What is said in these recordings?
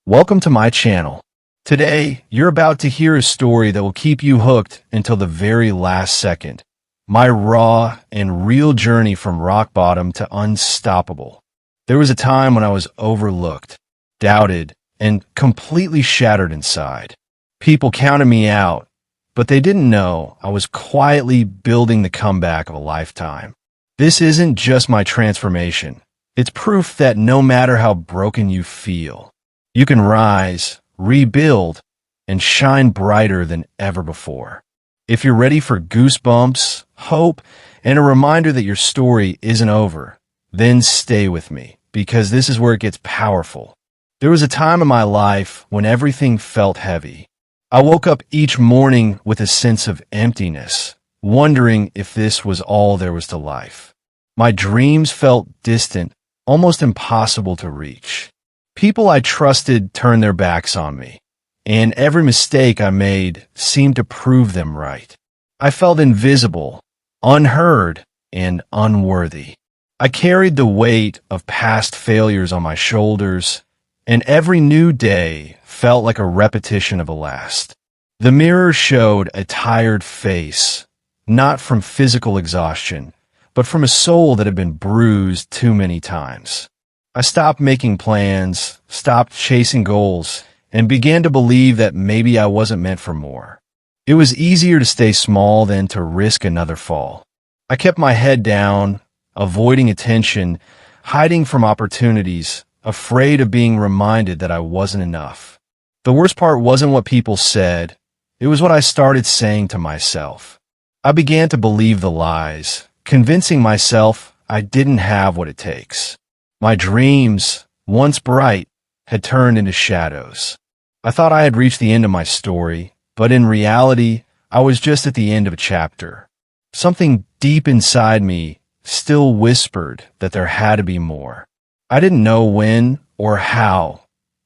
Welcome to my channel. Today, you're about to hear a story that will keep you hooked until the very last second. My raw and real journey from rock bottom to unstoppable. There was a time when I was overlooked, doubted, and completely shattered inside. People counted me out, but they didn't know I was quietly building the comeback of a lifetime. This isn't just my transformation. It's proof that no matter how broken you feel, you can rise, rebuild, and shine brighter than ever before. If you're ready for goosebumps, hope, and a reminder that your story isn't over, then stay with me, because this is where it gets powerful. There was a time in my life when everything felt heavy. I woke up each morning with a sense of emptiness, wondering if this was all there was to life. My dreams felt distant, almost impossible to reach. People I trusted turned their backs on me, and every mistake I made seemed to prove them right. I felt invisible, unheard, and unworthy. I carried the weight of past failures on my shoulders, and every new day felt like a repetition of the last. The mirror showed a tired face, not from physical exhaustion, but from a soul that had been bruised too many times. I stopped making plans, stopped chasing goals, and began to believe that maybe I wasn't meant for more. It was easier to stay small than to risk another fall. I kept my head down, avoiding attention, hiding from opportunities, afraid of being reminded that I wasn't enough. The worst part wasn't what people said. It was what I started saying to myself. I began to believe the lies, convincing myself I didn't have what it takes. My dreams, once bright, had turned into shadows. I thought I had reached the end of my story, but in reality, I was just at the end of a chapter. Something deep inside me still whispered that there had to be more. I didn't know when or how,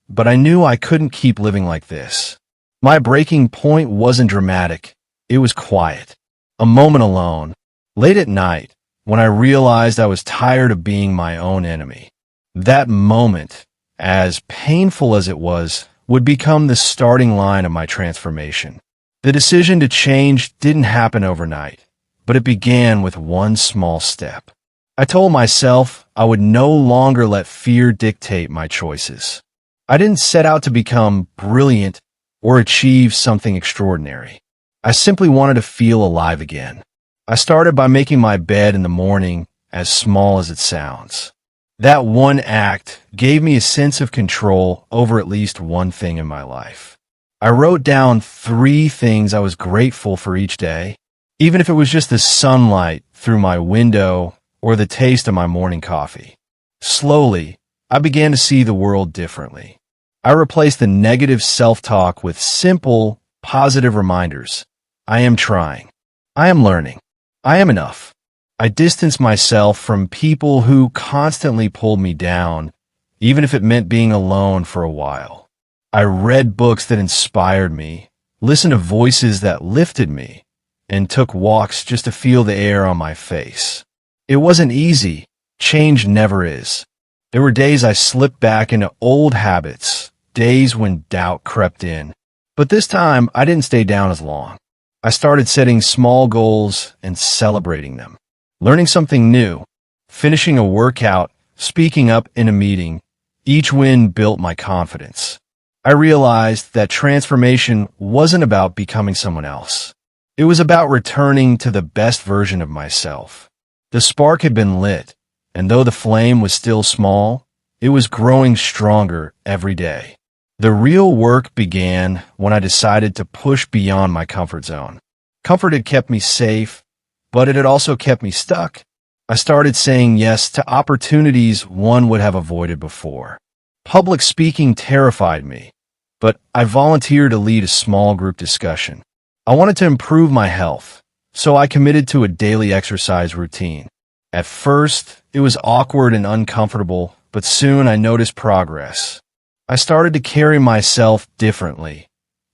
but I knew I couldn't keep living like this. My breaking point wasn't dramatic. It was quiet. A moment alone, late at night, when I realized I was tired of being my own enemy. That moment, as painful as it was, would become the starting line of my transformation. The decision to change didn't happen overnight, but it began with one small step. I told myself I would no longer let fear dictate my choices. I didn't set out to become brilliant or achieve something extraordinary. I simply wanted to feel alive again. I started by making my bed in the morning, as small as it sounds. That one act gave me a sense of control over at least one thing in my life. I wrote down 3 things I was grateful for each day, even if it was just the sunlight through my window or the taste of my morning coffee. Slowly, I began to see the world differently. I replaced the negative self-talk with simple, positive reminders. I am trying. I am learning. I am enough. I distanced myself from people who constantly pulled me down, even if it meant being alone for a while. I read books that inspired me, listened to voices that lifted me, and took walks just to feel the air on my face. It wasn't easy. Change never is. There were days I slipped back into old habits, days when doubt crept in. But this time, I didn't stay down as long. I started setting small goals and celebrating them. Learning something new, finishing a workout, speaking up in a meeting, each win built my confidence. I realized that transformation wasn't about becoming someone else. It was about returning to the best version of myself. The spark had been lit, and though the flame was still small, it was growing stronger every day. The real work began when I decided to push beyond my comfort zone. Comfort had kept me safe, but it had also kept me stuck. I started saying yes to opportunities one would have avoided before. Public speaking terrified me, but I volunteered to lead a small group discussion. I wanted to improve my health, so I committed to a daily exercise routine. At first, it was awkward and uncomfortable, but soon I noticed progress. I started to carry myself differently,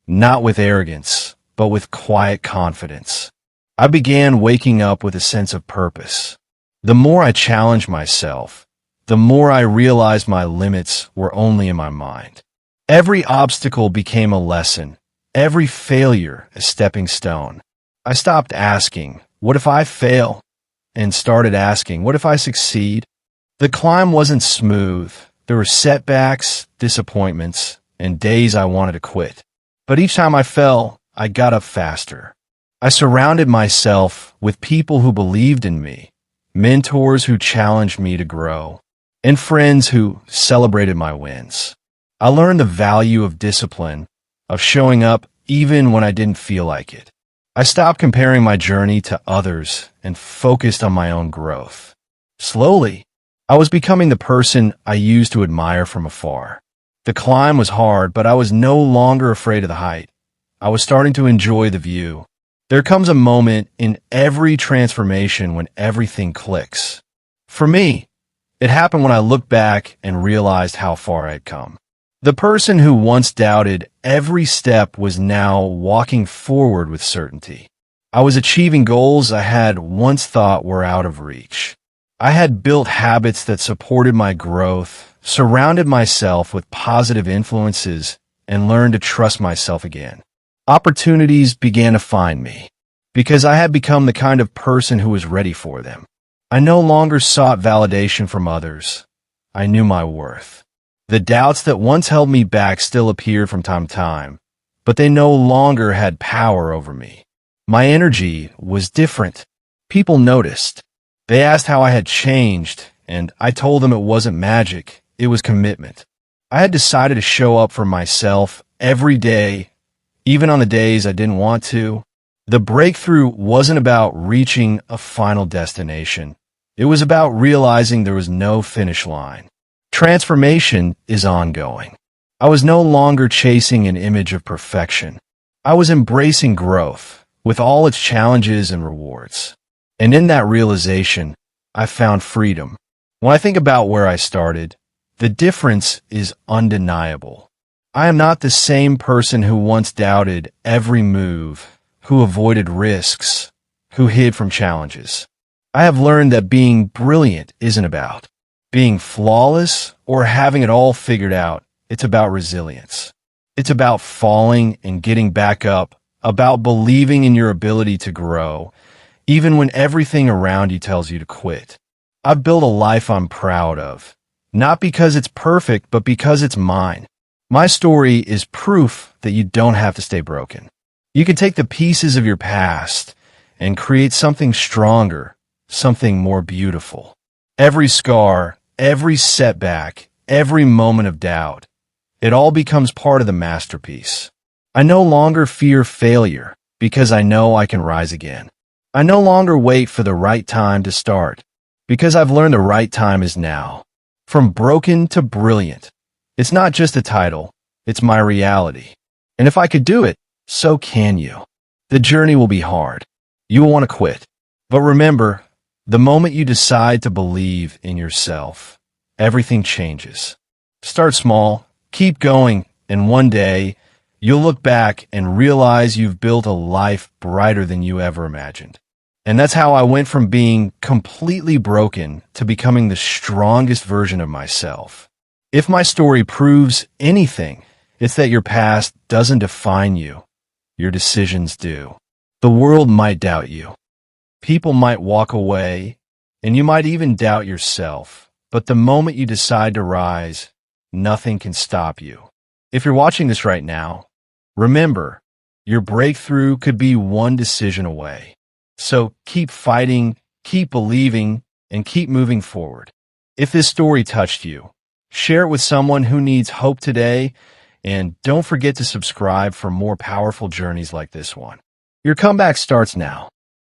not with arrogance, but with quiet confidence. I began waking up with a sense of purpose. The more I challenged myself, the more I realized my limits were only in my mind. Every obstacle became a lesson, every failure a stepping stone. I stopped asking, what if I fail? And started asking, what if I succeed? The climb wasn't smooth. There were setbacks, disappointments, and days I wanted to quit. But each time I fell, I got up faster. I surrounded myself with people who believed in me, mentors who challenged me to grow, and friends who celebrated my wins. I learned the value of discipline, of showing up even when I didn't feel like it. I stopped comparing my journey to others and focused on my own growth. Slowly, I was becoming the person I used to admire from afar. The climb was hard, but I was no longer afraid of the height. I was starting to enjoy the view. There comes a moment in every transformation when everything clicks. For me, it happened when I looked back and realized how far I had come. The person who once doubted every step was now walking forward with certainty. I was achieving goals I had once thought were out of reach. I had built habits that supported my growth, surrounded myself with positive influences, and learned to trust myself again. Opportunities began to find me because I had become the kind of person who was ready for them. I no longer sought validation from others. I knew my worth. The doubts that once held me back still appeared from time to time, but they no longer had power over me. My energy was different. People noticed. They asked how I had changed, and I told them it wasn't magic, it was commitment. I had decided to show up for myself every day, even on the days I didn't want to. The breakthrough wasn't about reaching a final destination. It was about realizing there was no finish line. Transformation is ongoing. I was no longer chasing an image of perfection. I was embracing growth, with all its challenges and rewards. And in that realization, I found freedom. When I think about where I started, the difference is undeniable. I am not the same person who once doubted every move, who avoided risks, who hid from challenges. I have learned that being brilliant isn't about being flawless or having it all figured out. It's about resilience. It's about falling and getting back up, about believing in your ability to grow, even when everything around you tells you to quit. I've built a life I'm proud of, not because it's perfect, but because it's mine. My story is proof that you don't have to stay broken. You can take the pieces of your past and create something stronger, something more beautiful. Every scar, every setback, every moment of doubt, it all becomes part of the masterpiece. I no longer fear failure because I know I can rise again. I no longer wait for the right time to start because I've learned the right time is now. From broken to brilliant, it's not just a title, it's my reality. And if I could do it, so can you. The journey will be hard. You will want to quit. But remember, the moment you decide to believe in yourself, everything changes. Start small, keep going, and one day, you'll look back and realize you've built a life brighter than you ever imagined. And that's how I went from being completely broken to becoming the strongest version of myself. If my story proves anything, it's that your past doesn't define you. Your decisions do. The world might doubt you. People might walk away, and you might even doubt yourself. But the moment you decide to rise, nothing can stop you. If you're watching this right now, remember, your breakthrough could be one decision away. So keep fighting, keep believing, and keep moving forward. If this story touched you, share it with someone who needs hope today, and don't forget to subscribe for more powerful journeys like this one. Your comeback starts now.